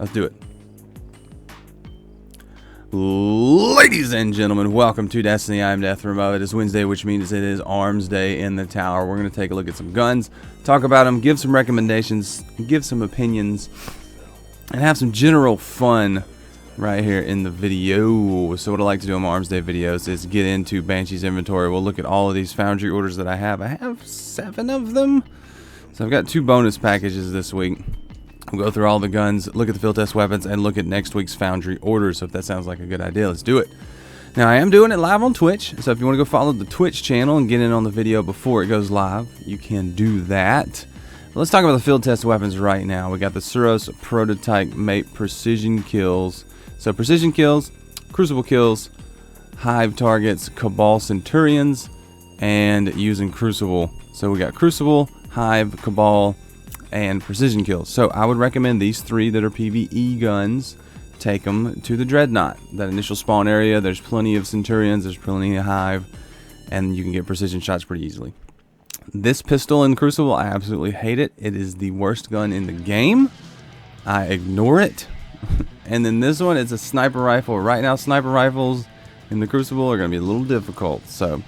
Let's do it. Ladies and gentlemen, welcome to Destiny. I'm Death Remote. It is Wednesday, which means it is Armsday in the tower. We're going to take a look at some guns, talk about them, give some recommendations, give some opinions, and have some general fun right here in the video. So what I like to do on my Armsday videos is get into Banshee's inventory. We'll look at all of these foundry orders that I have. I have 7 of them. So I've got 2 bonus packages this week. We'll go through all the guns, look at the field test weapons, and look at next week's foundry orders. So if that sounds like a good idea, let's do it. Now, I am doing it live on Twitch, so if you want to go follow the Twitch channel and get in on the video before it goes live, you can do that. Let's talk about the field test weapons right now. We got the Suros prototype mate precision kills. So precision kills, crucible kills, hive targets, Cabal Centurions, and using crucible. So we got crucible, hive, Cabal, and precision kills. So I would recommend these 3 that are PvE guns. Take them to the Dreadnought, that initial spawn area. There's plenty of Centurions, there's plenty of hive, and you can get precision shots pretty easily. This pistol in Crucible, I absolutely hate it. It is the worst gun in the game. I ignore it. And then this one, it's a sniper rifle. Right now, sniper rifles in the Crucible are going to be a little difficult. So,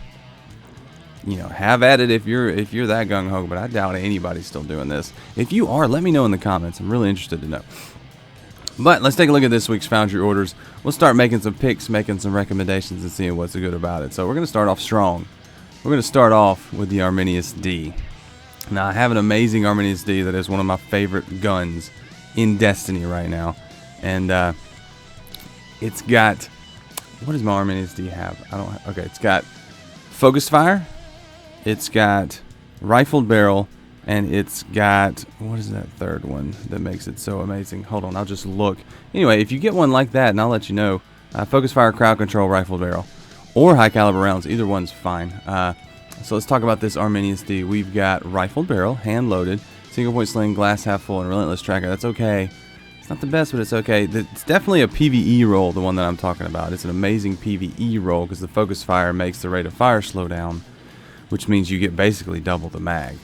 you know, have at it if you're that gung-ho, but I doubt anybody's still doing this. If you are, let me know in the comments. I'm really interested to know. But let's take a look at this week's foundry orders. We'll start making some picks, making some recommendations, and seeing what's good about it. So we're going to start off strong. We're going to start off with the Arminius-D. Now, I have an amazing Arminius-D that is one of my favorite guns in Destiny right now. And it's got, what does my Arminius-D have? Okay, it's got focused fire. It's got rifled barrel, and it's got, what is that third one that makes it so amazing? Hold on, I'll just look. Anyway, if you get one like that, and I'll let you know, focused fire, crowd control, rifled barrel, or high caliber rounds, either one's fine. So let's talk about this Arminius-D. We've got rifled barrel, hand loaded, single point sling, glass half full, and relentless tracker. That's okay. It's not the best, but it's okay. It's definitely a PvE roll, the one that I'm talking about. It's an amazing PvE roll because the focus fire makes the rate of fire slow down, which means you get basically double the mag.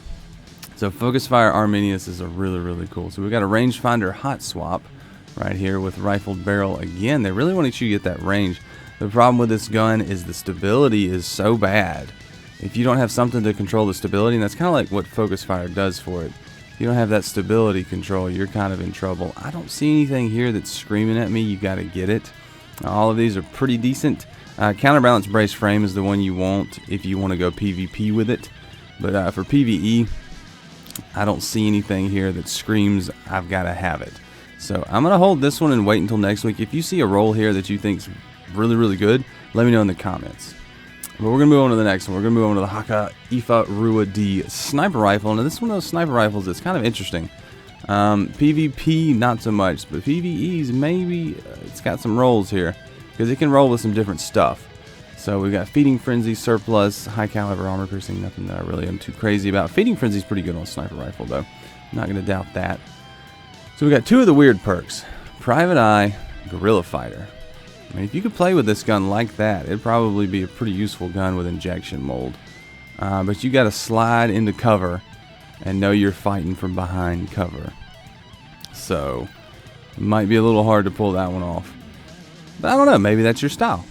So focus fire Arminius is a really cool. So we've got a rangefinder hot swap right here with rifled barrel. Again, they really want you to get that range. The problem with this gun is the stability is so bad. If you don't have something to control the stability, and that's kind of like what focus fire does for it. If you don't have that stability control, you're kind of in trouble. I don't see anything here that's screaming at me, you got to get it. All of these are pretty decent. Counterbalance brace frame is the one you want if you want to go PvP with it. But for PvE, I don't see anything here that screams, I've got to have it. So I'm going to hold this one and wait until next week. If you see a roll here that you think's really good, let me know in the comments. But we're going to move on to the next one. We're going to move on to the Hakke Aoife Rua-D sniper rifle. Now, this is one of those sniper rifles that's kind of interesting. PvP, not so much, but PvEs, maybe it's got some rolls here because it can roll with some different stuff. So we've got Feeding Frenzy, Surplus, High Caliber Armor Piercing, nothing that I really am too crazy about. Feeding Frenzy is pretty good on a sniper rifle, though. I'm not going to doubt that. So we got 2 of the weird perks. Private Eye, Guerrilla Fighter. I mean, if you could play with this gun like that, it'd probably be a pretty useful gun with injection mold. But you got to slide into cover and know you're fighting from behind cover. So, it might be a little hard to pull that one off. But I don't know, maybe that's your style.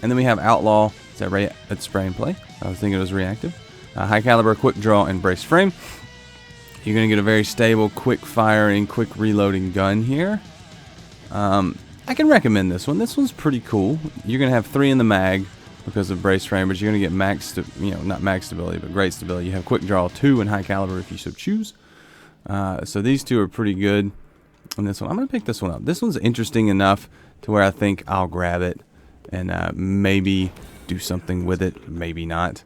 And then we have Outlaw. Is that it's spray and play? I was thinking it was reactive. High caliber, quick draw, and brace frame. You're going to get a very stable, quick firing, quick reloading gun here. I can recommend this one. This one's pretty cool. You're going to have 3 in the mag because of brace frame, but you're going to get not max stability, but great stability. You have quick draw, 2 in high caliber if you so choose. So these 2 are pretty good. And this one, I'm going to pick this one up. This one's interesting enough to where I think I'll grab it and maybe do something with it, maybe not.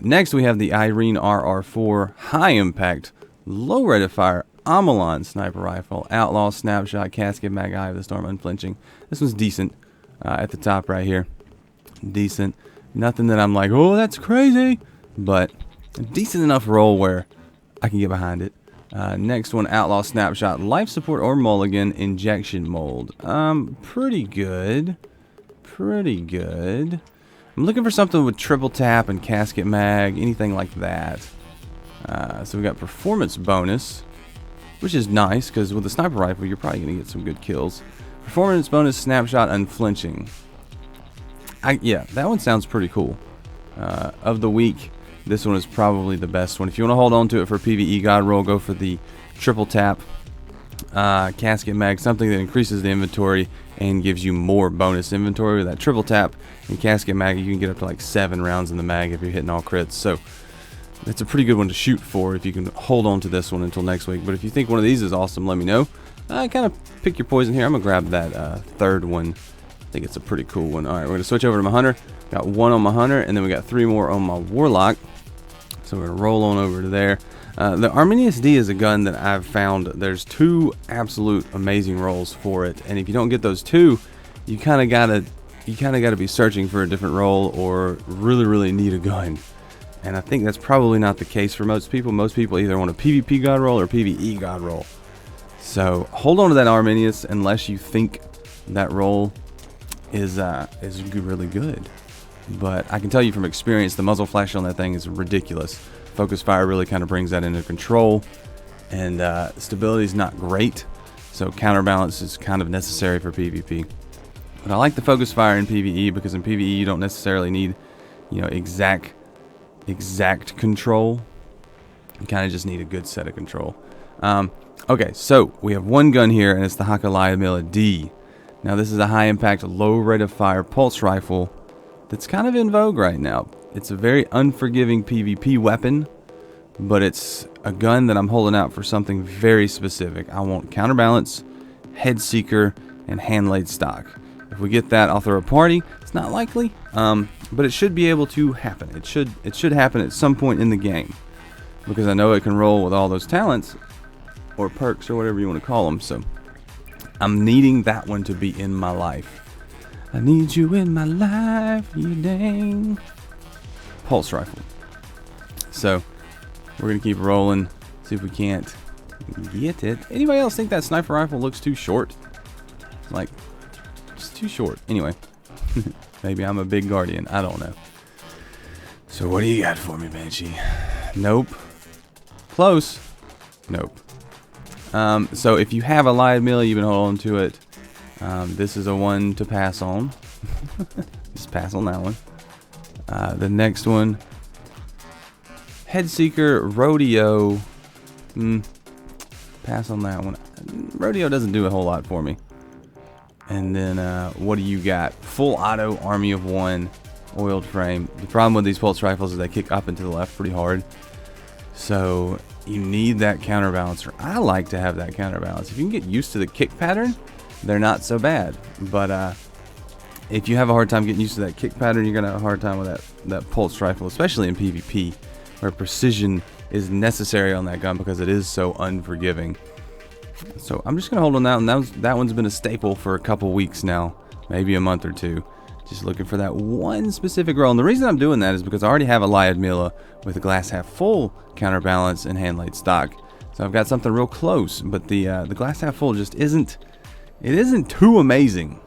Next, we have the Eirene RR4 high impact, low rate of fire Omolon sniper rifle, outlaw snapshot, casket mag, eye of the storm, unflinching. This one's decent at the top right here. Decent. Nothing that I'm like, oh, that's crazy, but a decent enough roll where I can get behind it. Next one, outlaw snapshot, life support or mulligan, injection mold. Pretty good. Pretty good. I'm looking for something with triple tap and casket mag, anything like that. So we got performance bonus. which is nice because with a sniper rifle, you're probably going to get some good kills. Performance bonus, snapshot, unflinching. Yeah, that one sounds pretty cool. Of the week, this one is probably the best one. If you want to hold on to it for PvE God roll, go for the triple tap casket mag, something that increases the inventory and gives you more bonus inventory. With that triple tap and casket mag, you can get up to like 7 rounds in the mag if you're hitting all crits. So that's a pretty good one to shoot for if you can hold on to this one until next week. But if you think one of these is awesome, let me know. Kind of pick your poison here. I'm gonna grab that third one. I think it's a pretty cool one. All right, we're gonna switch over to my hunter. Got 1 on my hunter, and then we got 3 more on my warlock. So we're gonna roll on over to there. The Arminius-D is a gun that I've found there's 2 absolute amazing rolls for it, and if you don't get those 2, you kind of gotta be searching for a different role or really need a gun. And I think that's probably not the case for most people. Most people either want a PvP god roll or PvE god roll. So hold on to that Arminius unless you think that roll is really good. But I can tell you from experience, the muzzle flash on that thing is ridiculous. Focus fire really kind of brings that into control, and stability is not great, so counterbalance is kind of necessary for PvP. But I like the focus fire in PvE because in PvE you don't necessarily need, you know, exact control. You kind of just need a good set of control. Okay, so we have one gun here, and it's the Hakke Lyudmila-D. Now this is a high impact, low rate of fire pulse rifle that's kind of in vogue right now. It's a very unforgiving PvP weapon, but it's a gun that I'm holding out for something very specific. I want counterbalance, head seeker, and hand laid stock. If we get that, I'll throw a party. It's not likely, but it should be able to happen. It should happen at some point in the game, because I know it can roll with all those talents or perks or whatever you want to call them. So I'm needing that one to be in my life. I need you in my life, you dang. Pulse rifle. So we're gonna keep rolling, see if we can't get it. Anybody else think that sniper rifle looks too short? Like, it's too short. Anyway, maybe I'm a big guardian. I don't know. So what do you got for me, Banshee? Nope. Close. Nope. So if you have a Lyudmila, you've been holding on to it. This is a one to pass on. Just pass on that one. The next one, Headseeker Rodeo. Pass on that one. Rodeo doesn't do a whole lot for me. And then what do you got? Full auto army of 1 oiled frame. The problem with these pulse rifles is they kick up and to the left pretty hard. So you need that counterbalancer. I like to have that counterbalance. If you can get used to the kick pattern, they're not so bad. But if you have a hard time getting used to that kick pattern, you're going to have a hard time with that pulse rifle, especially in PvP, where precision is necessary on that gun because it is so unforgiving. So I'm just going to hold on that one. That one's been a staple for a couple weeks now, maybe a month or 2. Just looking for that one specific roll. And the reason I'm doing that is because I already have a Lyudmila with a glass half full counterbalance and hand laid stock. So I've got something real close, but the glass half full just isn't too amazing.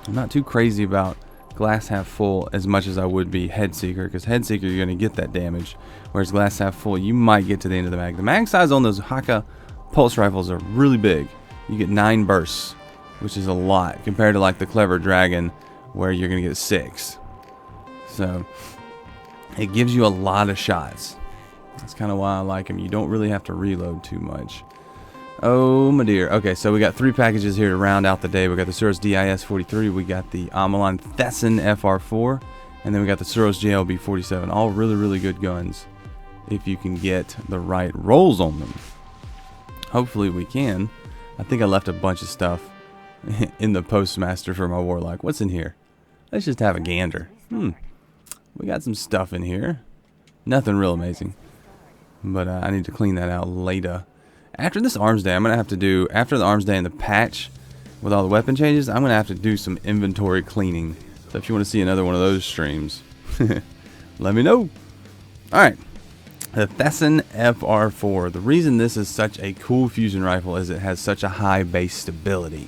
I'm not too crazy about glass half full as much as I would be head seeker, because head seeker you're going to get that damage, whereas glass half full you might get to the end of the mag. The mag size on those Hakke pulse rifles are really big. You get 9 bursts, which is a lot compared to like the Clever Dragon where you're going to get 6. So it gives you a lot of shots. That's kind of why I like them. You don't really have to reload too much. Oh my dear. Okay, so we got 3 packages here to round out the day. We got the Suros DIS-43, we got the Omolon Thesan FR4, and then we got the Suros JLB-47. All really good guns if you can get the right rolls on them. Hopefully we can. I think I left a bunch of stuff in the postmaster for my warlock. What's in here? Let's just have a gander. We got some stuff in here. Nothing real amazing, but I need to clean that out later. After this Armsday, I'm going to have to do, after the Armsday and the patch, with all the weapon changes, I'm going to have to do some inventory cleaning. So if you want to see another one of those streams, let me know. Alright, the Thesan FR4. The reason this is such a cool fusion rifle is it has such a high base stability.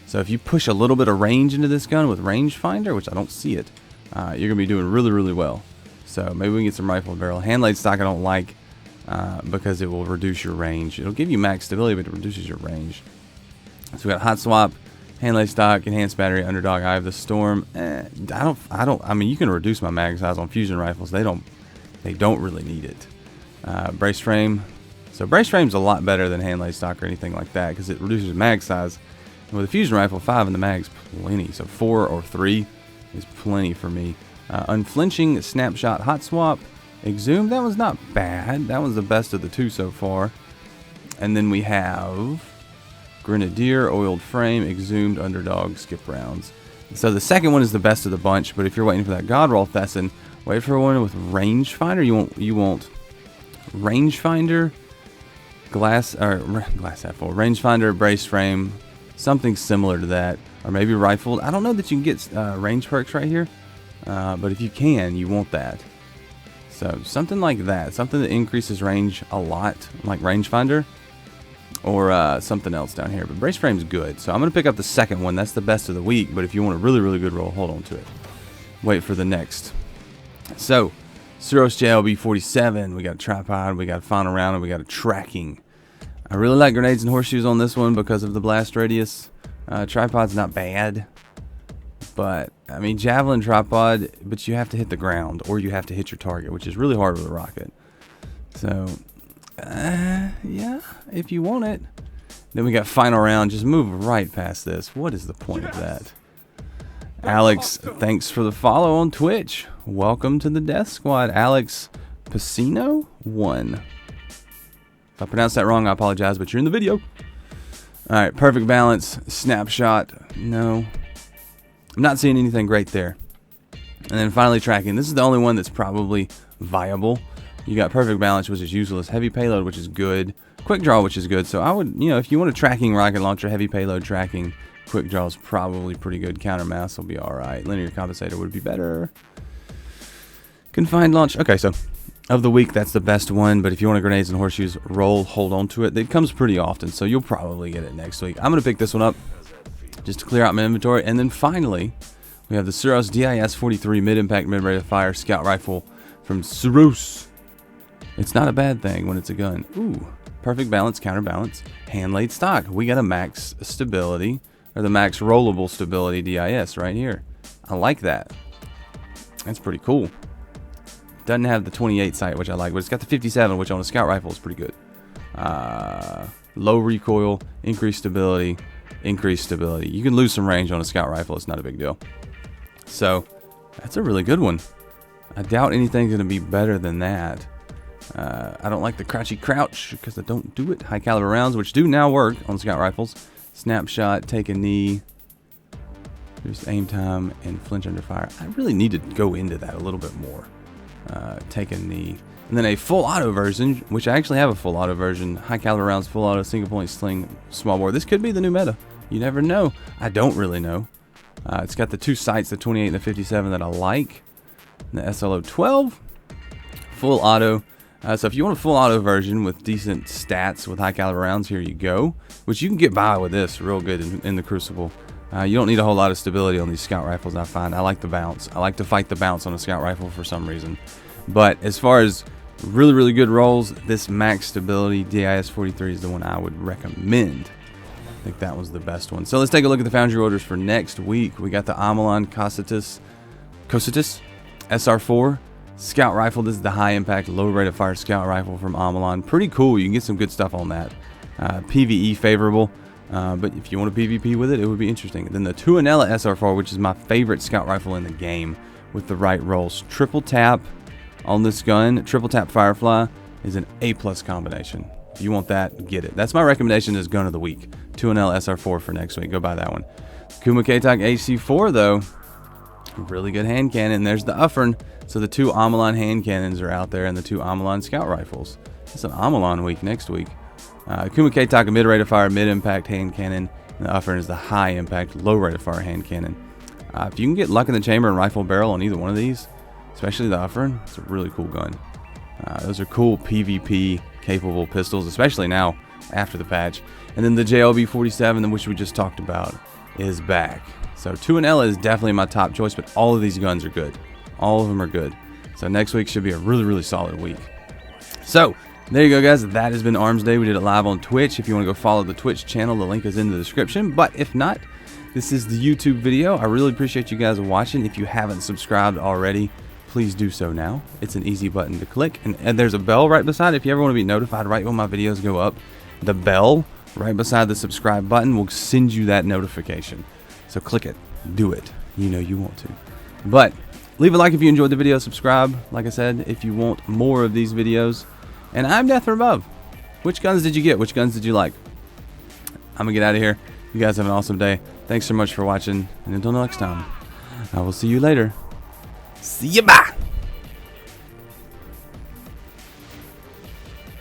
So if you push a little bit of range into this gun with rangefinder, which I don't see it, you're going to be doing really well. So maybe we can get some rifle barrel. Hand laid stock I don't like. because it will reduce your range. It'll give you max stability, but it reduces your range. So we got hot swap, hand lay stock, enhanced battery, underdog, eye of the storm. I mean, you can reduce my mag size on fusion rifles. They don't really need it. Brace frame. So brace frame's a lot better than hand lay stock or anything like that because it reduces mag size. And with a fusion rifle, 5 in the mag's plenty. So 4 or 3 is plenty for me. Unflinching, snapshot, hot swap, exhumed. That was not bad. That was the best of the 2 so far. And then we have Grenadier, oiled frame, exhumed, underdog, skip rounds. So the second one is the best of the bunch, but if you're waiting for that God Roll Thesan, wait for one with rangefinder. You want rangefinder, glass half-full, rangefinder, brace frame, something similar to that, or maybe rifled. I don't know that you can get range perks right here, but if you can, you want that. So something like that, something that increases range a lot, like rangefinder. Or something else down here. But brace frame's good. So I'm going to pick up the second one. That's the best of the week. But if you want a really, really good roll, hold on to it. Wait for the next. So, Suros JLB-47. We got a tripod. We got a final round. And we got a tracking. I really like grenades and horseshoes on this one because of the blast radius. Tripod's not bad. But, I mean, javelin tripod. But you have to hit the ground. Or you have to hit your target. Which is really hard with a rocket. So... yeah, if you want it. Then we got final round. Just move right past this. What is the point of that? Alex, thanks for the follow on Twitch. Welcome to the Death Squad. Alex Pacino 1. If I pronounced that wrong, I apologize, but you're in the video. Alright, perfect balance. Snapshot. No. I'm not seeing anything great there. And then finally tracking. This is the only one that's probably viable. You got perfect balance, which is useless. Heavy payload, which is good. Quick draw, which is good. So I would, if you want a tracking rocket launcher, heavy payload tracking, quick draw is probably pretty good. Counter mass will be alright. Linear compensator would be better. Confined launch. Okay, so of the week, that's the best one. But if you want a grenades and horseshoes roll, hold on to it. It comes pretty often, so you'll probably get it next week. I'm going to pick this one up just to clear out my inventory. And then finally, we have the Suros DIS-43 mid-impact, mid-rate of fire scout rifle from Suros. It's not a bad thing when it's a gun. Ooh, perfect balance, counterbalance, hand-laid stock. We got a max stability, or the max rollable stability DIS right here. I like that. That's pretty cool. Doesn't have the 28 sight, which I like, but it's got the 57, which on a scout rifle is pretty good. Low recoil, increased stability, increased stability. You can lose some range on a scout rifle. It's not a big deal. So, that's a really good one. I doubt anything's going to be better than that. I don't like the crouchy crouch because I don't do it. High caliber rounds, which do now work on scout rifles. Snapshot, take a knee, just aim time, and flinch under fire. I really need to go into that a little bit more. Take a knee. And then a full auto version, which I actually have a full auto version. High caliber rounds, full auto, single point sling, small bore. This could be the new meta. You never know. I don't really know. It's got the 2 sights, the 28 and the 57 that I like. And the SLO-12, full auto. So if you want a full auto version with decent stats with high caliber rounds, here you go. Which you can get by with this real good in the Crucible. You don't need a whole lot of stability on these scout rifles, I find. I like the bounce. I like to fight the bounce on a scout rifle for some reason. But as far as really, really good rolls, this max stability DIS-43 is the one I would recommend. I think that was the best one. So let's take a look at the foundry orders for next week. We got the Omolon Eirene SR4 scout rifle. This is the high impact, low rate of fire scout rifle from Omolon. Pretty cool. You can get some good stuff on that. PvE favorable, but if you want to PvP with it, it would be interesting. Then the Tuanella SR4, which is my favorite scout rifle in the game with the right rolls. Triple tap on this gun. Triple tap Firefly is an A+ combination. If you want that, get it. That's my recommendation as gun of the week. Tuanella SR4 for next week. Go buy that one. Kuma K-Tok HC4 though, really good hand cannon. There's the Uffern. So the 2 Omolon hand cannons are out there and the 2 Omolon scout rifles. It's an Omolon week next week. Kuma K-Tok, a mid-rate of fire, mid-impact hand cannon. And the Uffern is the high-impact, low-rate of fire hand cannon. If you can get luck in the chamber and rifle barrel on either one of these, especially the Uffern, it's a really cool gun. Those are cool PvP-capable pistols, especially now after the patch. And then the JLB-47, which we just talked about, is back. So Tuanella is definitely my top choice, but all of these guns are good. All of them are good. So next week should be a really, really solid week. So There you go, guys. That has been Armsday. We did it live on Twitch. If you want to go follow the Twitch channel, the link is in the description. But if not, this is the YouTube video. I really appreciate you guys watching. If you haven't subscribed already, please do so now. It's an easy button to click. And there's a bell right beside it. If you ever want to be notified right when my videos go up, the bell right beside the subscribe button will send you that notification. So click it. Do it. You know you want to. But leave a like if you enjoyed the video. Subscribe, like I said, if you want more of these videos. And I'm Death from Above. Which guns did you get? Which guns did you like? I'm going to get out of here. You guys have an awesome day. Thanks so much for watching. And until next time, I will see you later. See you, bye.